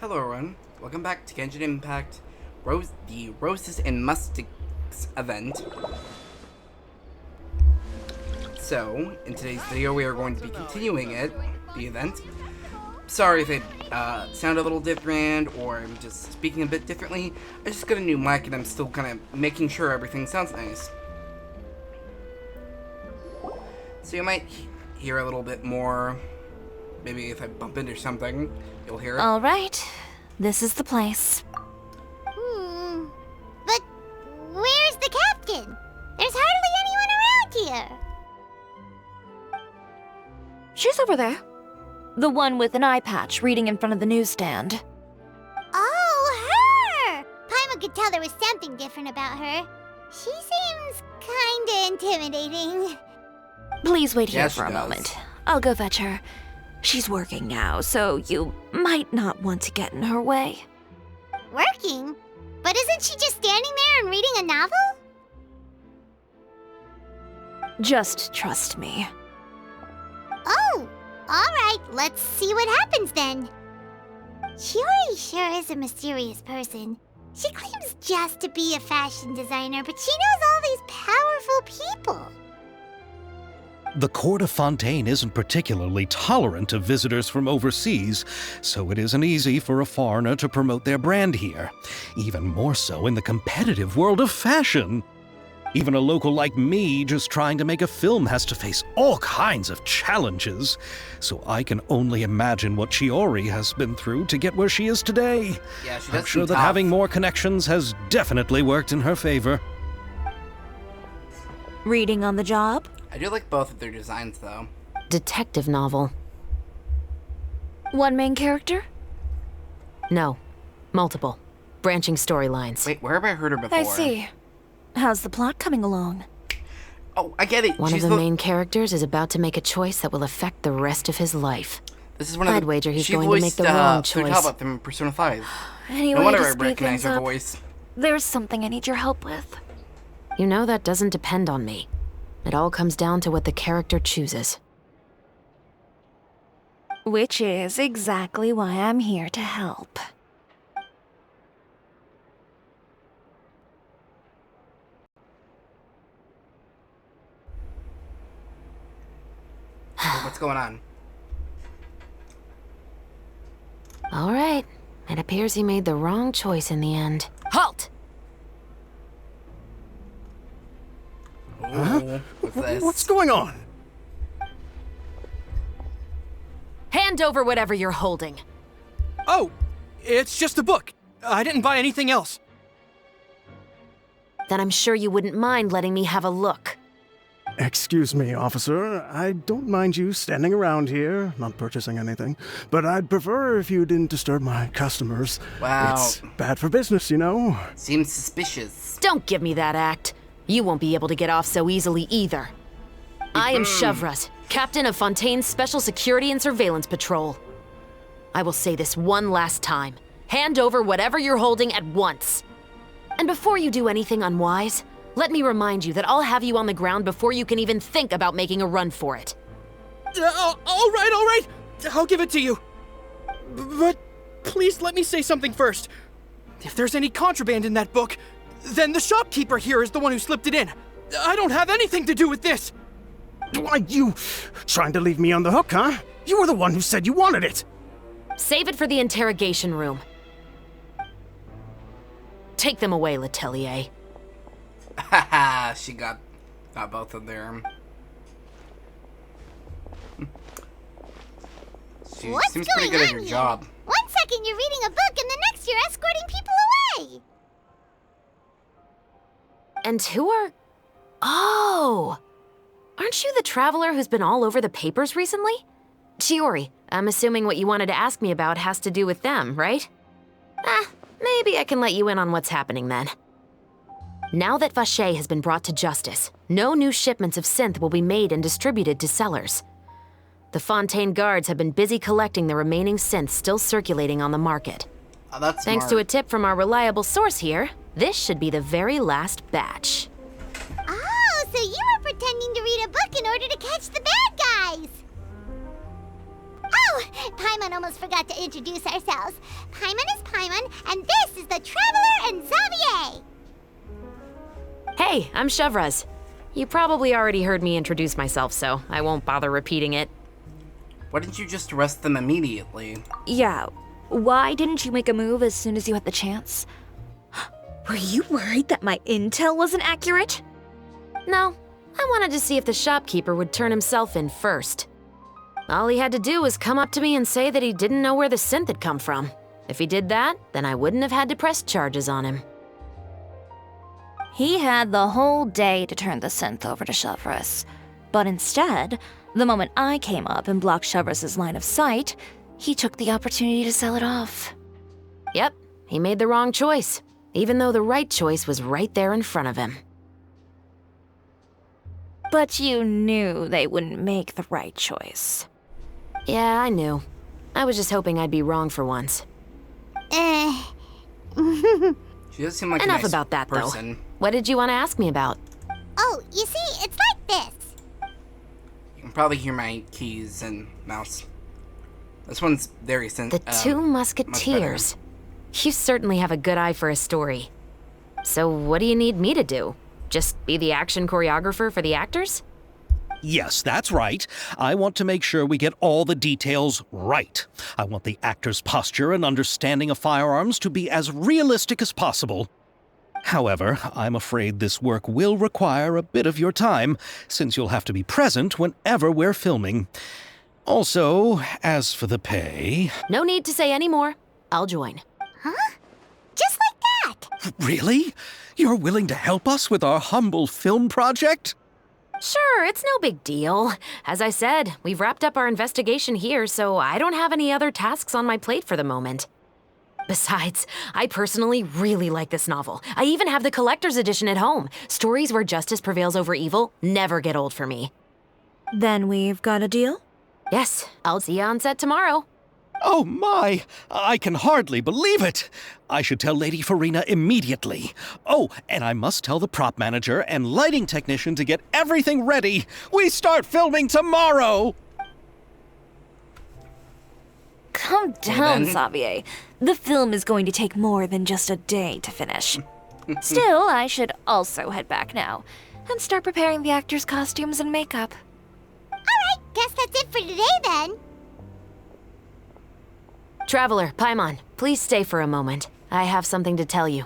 Hello everyone, welcome back to Genshin Impact, the Roses and Muskets event. So, in today's video we are going to be continuing the event. Sorry if it sounded a little different, or I'm just speaking a bit differently. I just got a new mic and I'm still kind of making sure everything sounds nice. So you might hear a little bit more. Maybe if I bump into something, you'll hear it. All right, this is the place. But where's the captain? There's hardly anyone around here. She's over there. The one with an eye patch reading in front of the newsstand. Oh, her! Paimon could tell there was something different about her. She seems kinda intimidating. Please wait here Yeah, for a she does. moment. I'll go fetch her. She's working now, so you might not want to get in her way. Working? But isn't she just standing there and reading a novel? Just trust me. Oh, alright, let's see what happens then. Chiori sure is a mysterious person. She claims just to be a fashion designer, but she knows all these powerful people. The court of Fontaine isn't particularly tolerant of visitors from overseas, so it isn't easy for a foreigner to promote their brand here. Even more so in the competitive world of fashion. Even a local like me just trying to make a film has to face all kinds of challenges. So I can only imagine what Chiori has been through to get where she is today. Yeah, she does I'm sure seem that tough. having more connections has definitely worked in her favor. Reading on the job? I do like both of their designs though. Detective novel. One main character? No. Multiple. Branching storylines. Wait, where have I heard her before? I see. How's the plot coming along? Oh, I get it. One She's of the main characters is about to make a choice that will affect the rest of his life. This is one of I'd the. wager he's she going to make voiced, the wrong Third choice. Talbot from Persona 5. Anyway, No wonder to I speed recognize things her up, voice. there's something I need your help with. You know that doesn't depend on me. It all comes down to what the character chooses. Which is exactly why I'm here to help. What's going on? All right. It appears he made the wrong choice in the end. Halt! Ooh, what's this? What's going on? Hand over whatever you're holding. Oh, it's just a book. I didn't buy anything else. Then I'm sure you wouldn't mind letting me have a look. Excuse me, officer. I don't mind you standing around here, not purchasing anything, but I'd prefer if you didn't disturb my customers. Wow. It's bad for business, you know. Seems suspicious. Don't give me that act. You won't be able to get off so easily either. I am Chevrat, captain of Fontaine's Special Security and Surveillance Patrol. I will say this one last time. Hand over whatever you're holding at once. And before you do anything unwise, let me remind you that I'll have you on the ground before you can even think about making a run for it. All right. I'll give it to you. But please let me say something first. If there's any contraband in that book, then the shopkeeper here is the one who slipped it in. I don't have anything to do with this. Why, you trying to leave me on the hook, huh? You were the one who said you wanted it. Save it for the interrogation room. Take them away, Letelier. Haha, she got both of them. She What's seems going pretty good at on her here? job. 1 second you're reading a book and the next you're escorting people away. And who are... Oh! Aren't you the traveler who's been all over the papers recently? Chiori, I'm assuming what you wanted to ask me about has to do with them, right? Maybe I can let you in on what's happening then. Now that Vache has been brought to justice, no new shipments of synth will be made and distributed to sellers. The Fontaine guards have been busy collecting the remaining synths still circulating on the market. Oh, that's Thanks to a tip from our reliable source here, this should be the very last batch. Oh, so you were pretending to read a book in order to catch the bad guys. Oh, Paimon almost forgot to introduce ourselves. Paimon is Paimon, and this is the Traveler and Xavier. Hey, I'm Chevraz. You probably already heard me introduce myself, so I won't bother repeating it. Why didn't you just arrest them immediately? Yeah, why didn't you make a move as soon as you had the chance? Were you worried that my intel wasn't accurate? No, I wanted to see if the shopkeeper would turn himself in first. All he had to do was come up to me and say that he didn't know where the synth had come from. If he did that, then I wouldn't have had to press charges on him. He had the whole day to turn the synth over to Chevraz. But instead, the moment I came up and blocked Chevraz's line of sight, he took the opportunity to sell it off. Yep, he made the wrong choice, even though the right choice was right there in front of him. But you knew they wouldn't make the right choice. Yeah, I knew. I was just hoping I'd be wrong for once. She does seem like Enough a nice about that, person. though. What did you want to ask me about? Oh, you see, it's like this. You can probably hear my keys and mouse. This one's very The Two Musketeers. You certainly have a good eye for a story. So what do you need me to do? Just be the action choreographer for the actors? Yes, that's right. I want to make sure we get all the details right. I want the actor's posture and understanding of firearms to be as realistic as possible. However, I'm afraid this work will require a bit of your time, since you'll have to be present whenever we're filming. Also, as for the pay... No need to say any more. I'll join. Huh? Just like that. Really? You're willing to help us with our humble film project? Sure, it's no big deal. As I said, we've wrapped up our investigation here, so I don't have any other tasks on my plate for the moment. Besides, I personally really like this novel. I even have the collector's edition at home. Stories where justice prevails over evil never get old for me. Then we've got a deal? Yes, I'll see you on set tomorrow. Oh my! I can hardly believe it! I should tell Lady Farina immediately. Oh, and I must tell the prop manager and lighting technician to get everything ready. We start filming tomorrow! Calm down, Xavier. The film is going to take more than just a day to finish. Still, I should also head back now and start preparing the actors' costumes and makeup. Alright, guess that's it for today then. Traveler, Paimon, please stay for a moment. I have something to tell you.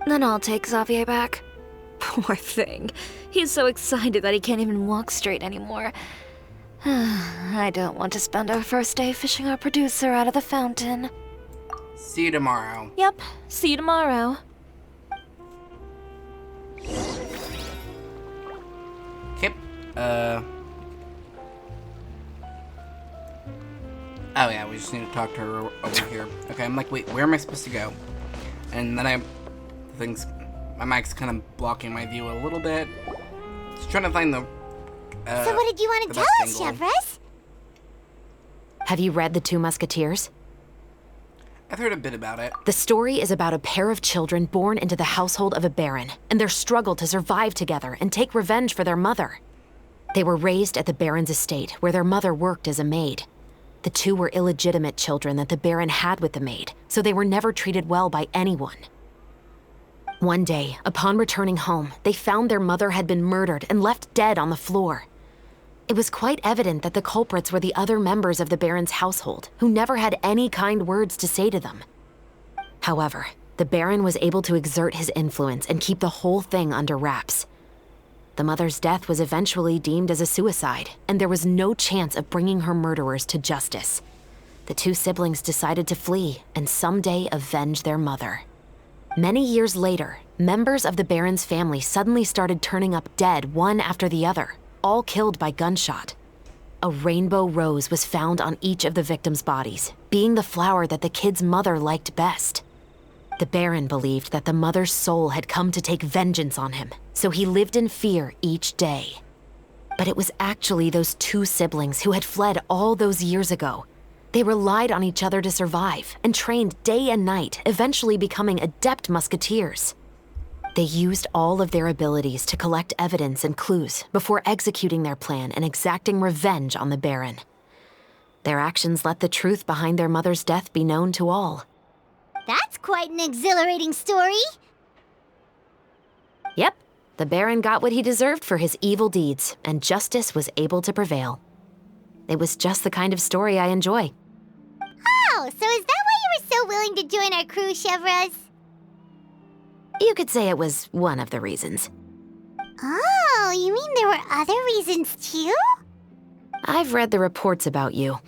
Then I'll take Xavier back. Poor thing. He's so excited that he can't even walk straight anymore. I don't want to spend our first day fishing our producer out of the fountain. See you tomorrow. Yep, see you tomorrow. Okay. Oh yeah, we just need to talk to her over here. Okay, I'm like, wait, where am I supposed to go? And then my mic's kind of blocking my view a little bit. Just trying to find the. So what did you want to tell us, Chevraz? Have you read The Two Musketeers? I've heard a bit about it. The story is about a pair of children born into the household of a baron and their struggle to survive together and take revenge for their mother. They were raised at the baron's estate where their mother worked as a maid. The two were illegitimate children that the baron had with the maid, so they were never treated well by anyone. One day, upon returning home, they found their mother had been murdered and left dead on the floor. It was quite evident that the culprits were the other members of the baron's household, who never had any kind words to say to them. However, the baron was able to exert his influence and keep the whole thing under wraps. The mother's death was eventually deemed as a suicide, and there was no chance of bringing her murderers to justice. The two siblings decided to flee and someday avenge their mother. Many years later, members of the baron's family suddenly started turning up dead one after the other, all killed by gunshot. A rainbow rose was found on each of the victims' bodies, being the flower that the kid's mother liked best. The baron believed that the mother's soul had come to take vengeance on him, so he lived in fear each day. But it was actually those two siblings who had fled all those years ago. They relied on each other to survive and trained day and night, eventually becoming adept musketeers. They used all of their abilities to collect evidence and clues before executing their plan and exacting revenge on the baron. Their actions let the truth behind their mother's death be known to all. That's quite an exhilarating story. Yep, the Baron got what he deserved for his evil deeds, and justice was able to prevail. It was just the kind of story I enjoy. Oh, so is that why you were so willing to join our crew, Chevraz? You could say it was one of the reasons. Oh, you mean there were other reasons too? I've read the reports about you.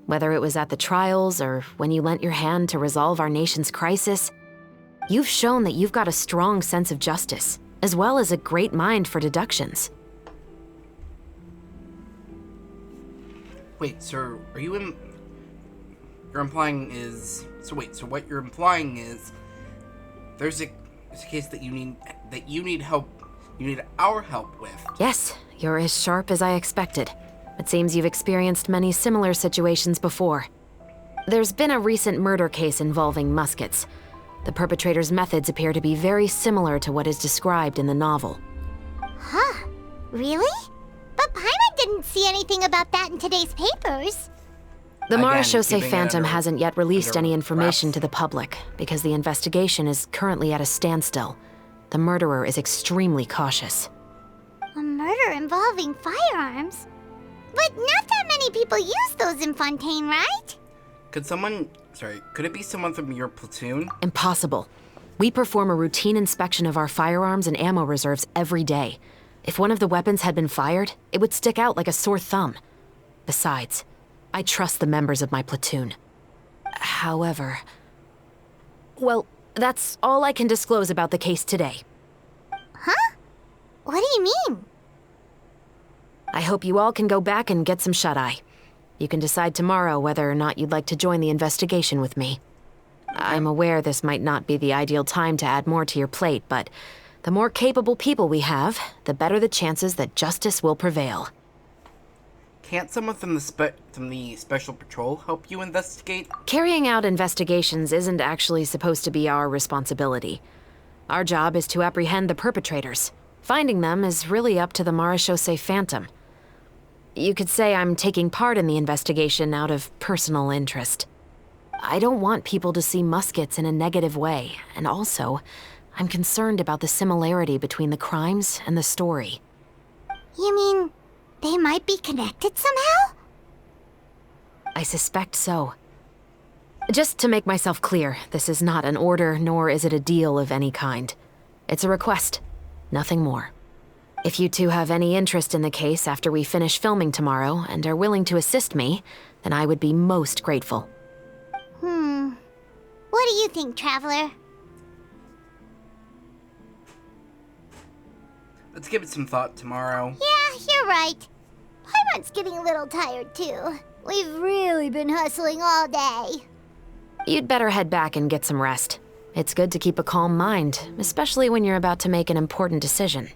Whether it was at the trials or when you lent your hand to resolve our nation's crisis, you've shown that you've got a strong sense of justice, as well as a great mind for deductions. Wait, so are you you're implying is... So wait, so what you're implying is there's a case that you need help, you need our help with. Yes, you're as sharp as I expected. It seems you've experienced many similar situations before. There's been a recent murder case involving muskets. The perpetrator's methods appear to be very similar to what is described in the novel. Huh? Really? But Paimon didn't see anything about that in today's papers. The Again, Marechaussee keeping it Phantom under- hasn't yet released under any information wraps. to the public because the investigation is currently at a standstill. The murderer is extremely cautious. A murder involving firearms? But not that many people use those in Fontaine, right? Could it be someone from your platoon? Impossible. We perform a routine inspection of our firearms and ammo reserves every day. If one of the weapons had been fired, it would stick out like a sore thumb. Besides, I trust the members of my platoon. However... Well, that's all I can disclose about the case today. Huh? What do you mean? I hope you all can go back and get some shut-eye. You can decide tomorrow whether or not you'd like to join the investigation with me. I'm aware this might not be the ideal time to add more to your plate, but the more capable people we have, the better the chances that justice will prevail. Can't someone from the special patrol help you investigate? Carrying out investigations isn't actually supposed to be our responsibility. Our job is to apprehend the perpetrators. Finding them is really up to the Marechaussee Phantom. You could say I'm taking part in the investigation out of personal interest. I don't want people to see muskets in a negative way, and also, I'm concerned about the similarity between the crimes and the story. You mean they might be connected somehow? I suspect so. Just to make myself clear, this is not an order, nor is it a deal of any kind. It's a request, nothing more. If you two have any interest in the case after we finish filming tomorrow and are willing to assist me, then I would be most grateful. What do you think, Traveler? Let's give it some thought tomorrow. Yeah, you're right. Paimon's getting a little tired too. We've really been hustling all day. You'd better head back and get some rest. It's good to keep a calm mind, especially when you're about to make an important decision.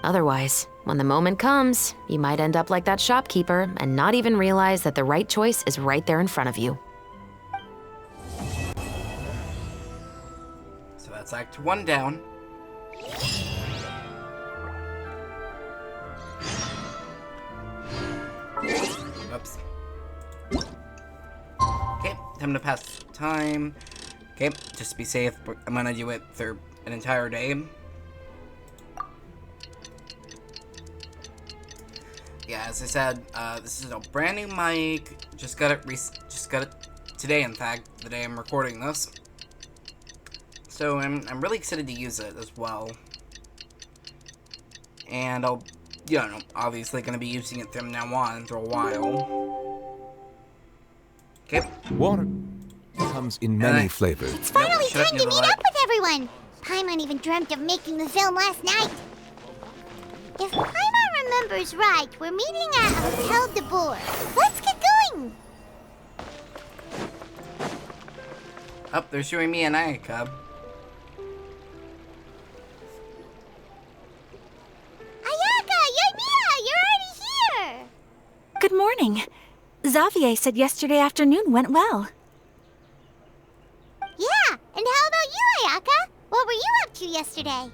Otherwise, when the moment comes, you might end up like that shopkeeper and not even realize that the right choice is right there in front of you. So that's Act 1 down. Oops. Okay, time to pass time. Okay, just to be safe, I'm gonna do it for an entire day. Yeah, as I said, this is a brand new mic. Just got it today, in fact, the day I'm recording this. So I'm really excited to use it as well. And I'll, obviously gonna be using it from now on for a while. Okay. Water comes in many flavors. It's finally shut up, time to you meet little up with everyone. Paimon even dreamt of making the film last night. If Paimon remembers right, we're meeting at Hotel de Boer. Let's get going. Oh, they're showing me an Ayaka. Ayaka, Yoimiya, you're already here. Good morning. Xavier said yesterday afternoon went well. Yeah, and how about you, Ayaka? What were you up to yesterday?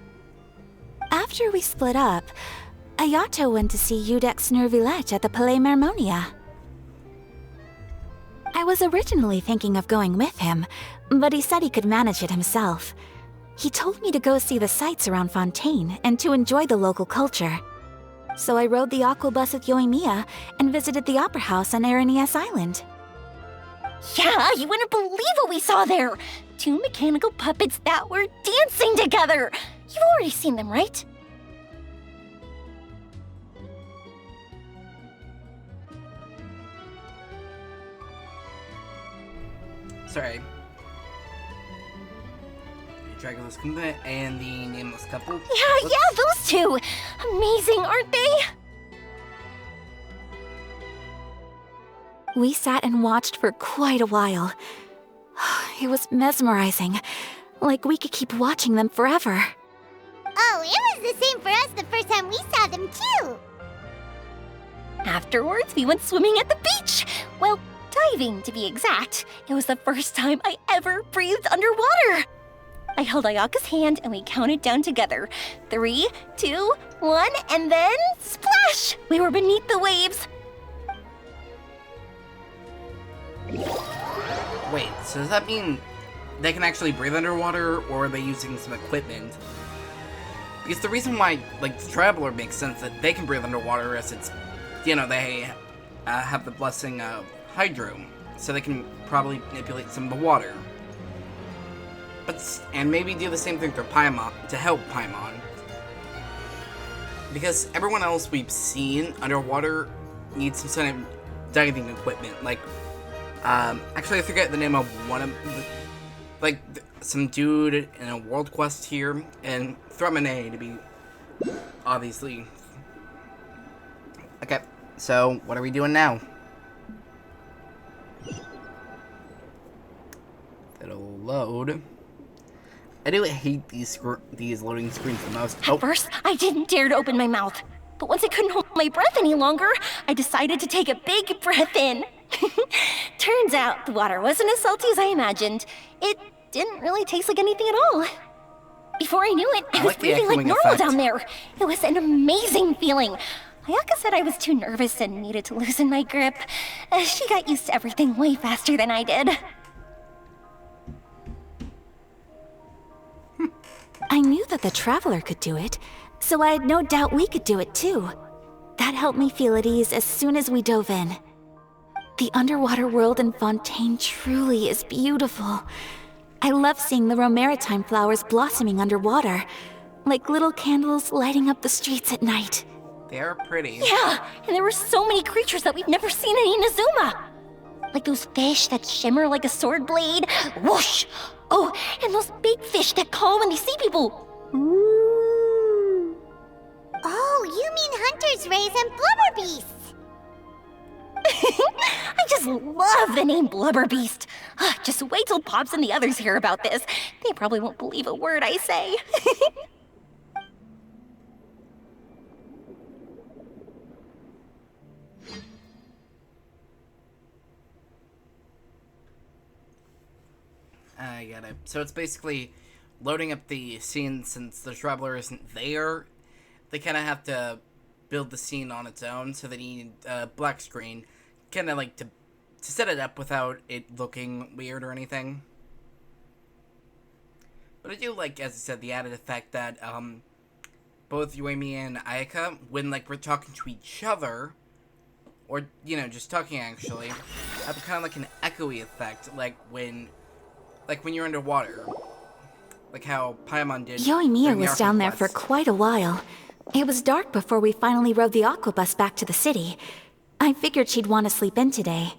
After we split up, Ayato went to see Udex Nervillette at the Palais Marmonia. was originally thinking of going with him, but he said he could manage it himself. He told me to go see the sights around Fontaine and to enjoy the local culture. So I rode the aqua bus with Yoimiya and visited the opera house on Aranias Island. Yeah, you wouldn't believe what we saw there! 2 mechanical puppets that were dancing together! You've already seen them, right? Sorry. The Dragonless Kumba and the Nameless Couple. Yeah, those two! Amazing, aren't they? We sat and watched for quite a while. It was mesmerizing. Like we could keep watching them forever. Oh, it was the same for us the first time we saw them, too. Afterwards, we went swimming at the beach! Well, diving, to be exact. It was the first time I ever breathed underwater! I held Ayaka's hand and we counted down together. 3, 2, 1, and then splash! We were beneath the waves. Wait, so does that mean they can actually breathe underwater, or are they using some equipment? Because the reason why, like, the Traveler makes sense that they can breathe underwater is it's, you know, they have the blessing of Hydro, so they can probably manipulate some of the water. And maybe do the same thing for Paimon, to help Paimon. Because everyone else we've seen underwater needs some sort of diving equipment, like, actually I forget the name of one of the, some dude in a world quest here, and Thremonay to be, obviously. Okay, so what are we doing now? It'll load. I do hate these loading screens the most. At first, I didn't dare to open my mouth. But once I couldn't hold my breath any longer, I decided to take a big breath in. Turns out the water wasn't as salty as I imagined. It didn't really taste like anything at all. Before I knew it, I was breathing like normal down there. It was an amazing feeling. Ayaka said I was too nervous and needed to loosen my grip. She got used to everything way faster than I did. I knew that the Traveler could do it, so I had no doubt we could do it too. That helped me feel at ease as soon as we dove in. The underwater world in Fontaine truly is beautiful. I love seeing the Romaritime flowers blossoming underwater, like little candles lighting up the streets at night. They are pretty. Yeah, and there were so many creatures that we've never seen in Inazuma. Like those fish that shimmer like a sword blade. Whoosh! Oh, and those big fish that call when they see people. Ooh. Oh, you mean Hunter's Rays and Blubber Beasts. I just love the name Blubber Beast. Just wait till Pops and the others hear about this. They probably won't believe a word I say. I got it. So it's basically loading up the scene since the Traveler isn't there. They kind of have to build the scene on its own, so they need a black screen, kind of like to set it up without it looking weird or anything. But I do like, as I said, the added effect that both Yuemi and Ayaka, when like we're talking to each other, or you know just talking actually, have kind of like an echoey effect, like when you're underwater. Like how Paimon did. Yoimiya was down there for quite a while. It was dark before we finally rode the aqua bus back to the city. I figured she'd want to sleep in today.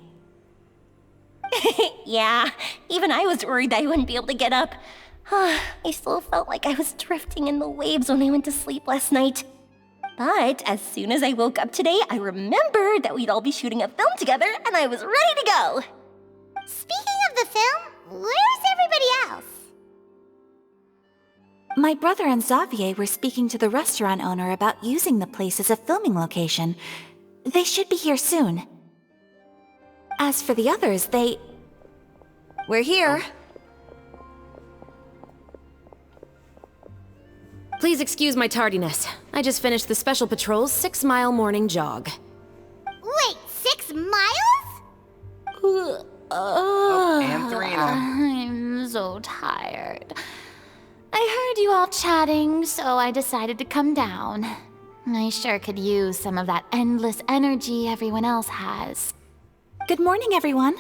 Yeah, even I was worried that I wouldn't be able to get up. I still felt like I was drifting in the waves when I went to sleep last night. But as soon as I woke up today, I remembered that we'd all be shooting a film together, and I was ready to go. Speaking of the film, where's everybody else? My brother and Xavier were speaking to the restaurant owner about using the place as a filming location. They should be here soon. As for the others, We're here. Please excuse my tardiness. I just finished the Special Patrol's 6-mile morning jog. Wait, 6 miles? And Serena. I'm so tired. I heard you all chatting, so I decided to come down. I sure could use some of that endless energy everyone else has. Good morning, everyone.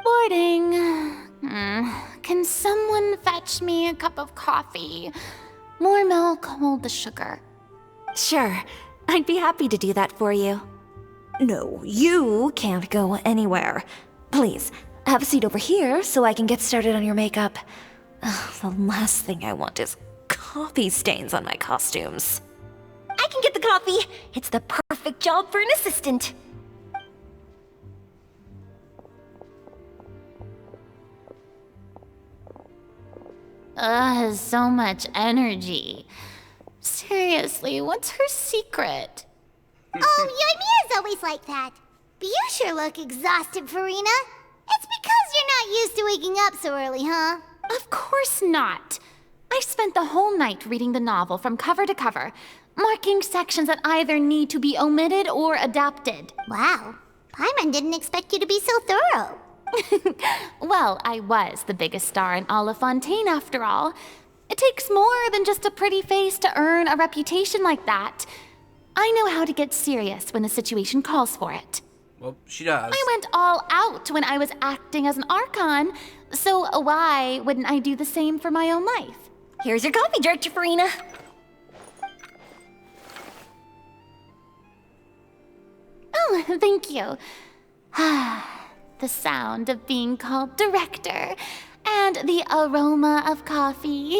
Boarding. Can someone fetch me a cup of coffee? More milk, hold the sugar. Sure, I'd be happy to do that for you. No, you can't go anywhere. Please, have a seat over here so I can get started on your makeup. The last thing I want is coffee stains on my costumes. I can get the coffee. It's the perfect job for an assistant. So much energy. Seriously, what's her secret? Oh, Yoimiya's always like that. But you sure look exhausted, Farina. It's because you're not used to waking up so early, huh? Of course not. I spent the whole night reading the novel from cover to cover, marking sections that either need to be omitted or adapted. Wow. Paimon didn't expect you to be so thorough. Well, I was the biggest star in all of Fontaine after all. It takes more than just a pretty face to earn a reputation like that. I know how to get serious when the situation calls for it. Well, she does. I went all out when I was acting as an Archon, so why wouldn't I do the same for my own life? Here's your coffee, Director Farina. Oh, thank you. The sound of being called director and the aroma of coffee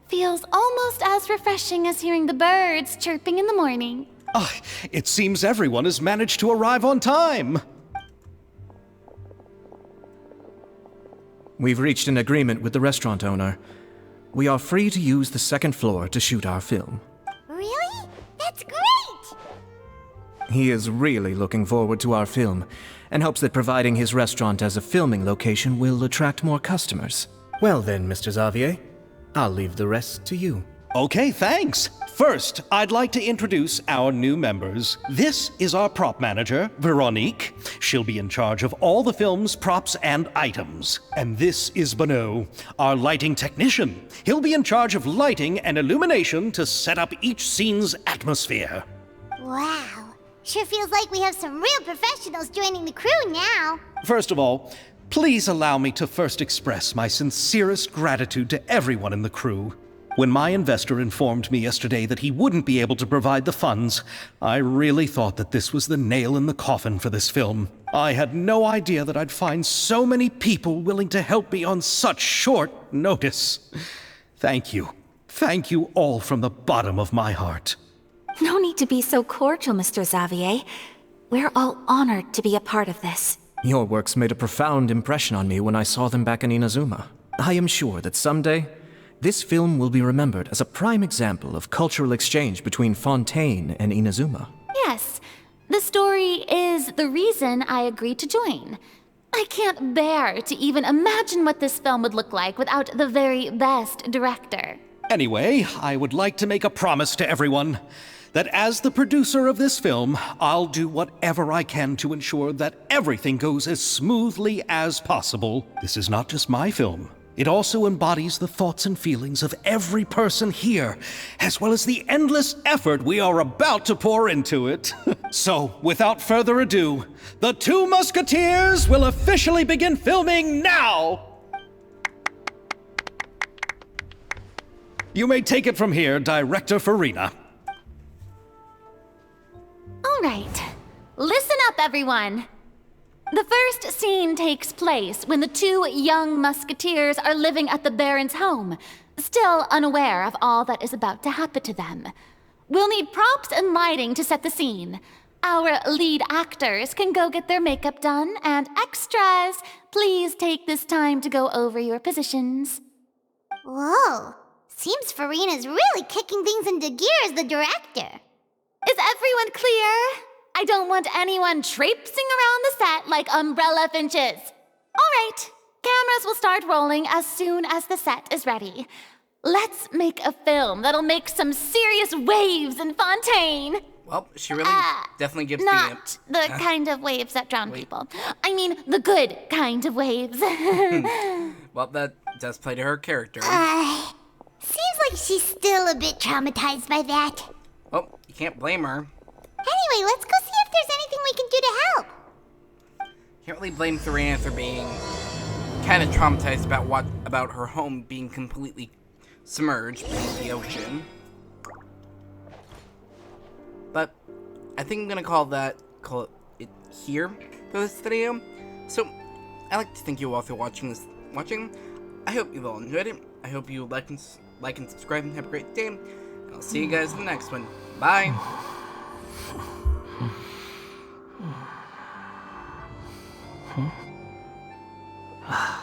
feels almost as refreshing as hearing the birds chirping in the morning. It seems everyone has managed to arrive on time. We've reached an agreement with the restaurant owner. We are free to use the second floor to shoot our film. Really? That's great! He is really looking forward to our film, and hopes that providing his restaurant as a filming location will attract more customers. Well then, Mr. Xavier, I'll leave the rest to you. Okay, thanks. First, I'd like to introduce our new members. This is our prop manager, Veronique. She'll be in charge of all the film's props and items. And this is Bonneau, our lighting technician. He'll be in charge of lighting and illumination to set up each scene's atmosphere. Wow. Sure feels like we have some real professionals joining the crew now. First of all, please allow me to first express my sincerest gratitude to everyone in the crew. When my investor informed me yesterday that he wouldn't be able to provide the funds, I really thought that this was the nail in the coffin for this film. I had no idea that I'd find so many people willing to help me on such short notice. Thank you. Thank you all from the bottom of my heart. No need to be so cordial, Mr. Xavier. We're all honored to be a part of this. Your works made a profound impression on me when I saw them back in Inazuma. I am sure that someday, this film will be remembered as a prime example of cultural exchange between Fontaine and Inazuma. Yes, the story is the reason I agreed to join. I can't bear to even imagine what this film would look like without the very best director. Anyway, I would like to make a promise to everyone that as the producer of this film, I'll do whatever I can to ensure that everything goes as smoothly as possible. This is not just my film. It also embodies the thoughts and feelings of every person here, as well as the endless effort we are about to pour into it. So, without further ado, the Two Musketeers will officially begin filming now! You may take it from here, Director Farina. All right, listen up, everyone. The first scene takes place when the two young musketeers are living at the Baron's home, still unaware of all that is about to happen to them. We'll need props and lighting to set the scene. Our lead actors can go get their makeup done, and extras, please take this time to go over your positions. Whoa. Seems Farina's really kicking things into gear as the director. Is everyone clear? I don't want anyone traipsing around the set like umbrella finches. All right, cameras will start rolling as soon as the set is ready. Let's make a film that'll make some serious waves in Fontaine. Well, she really definitely gives Not the kind of waves that drown people. I mean, the good kind of waves. Well, that does play to her character. Seems like she's still a bit traumatized by that. Oh, you can't blame her. Anyway, let's go see if there's anything we can do to help. Can't really blame Serena for being kind of traumatized about her home being completely submerged beneath the ocean. But I think I'm gonna call it here for this video. So I'd like to thank you all for watching. I hope you've all enjoyed it. I hope you like and subscribe and have a great day. And I'll see you guys in the next one. Bye. Huh?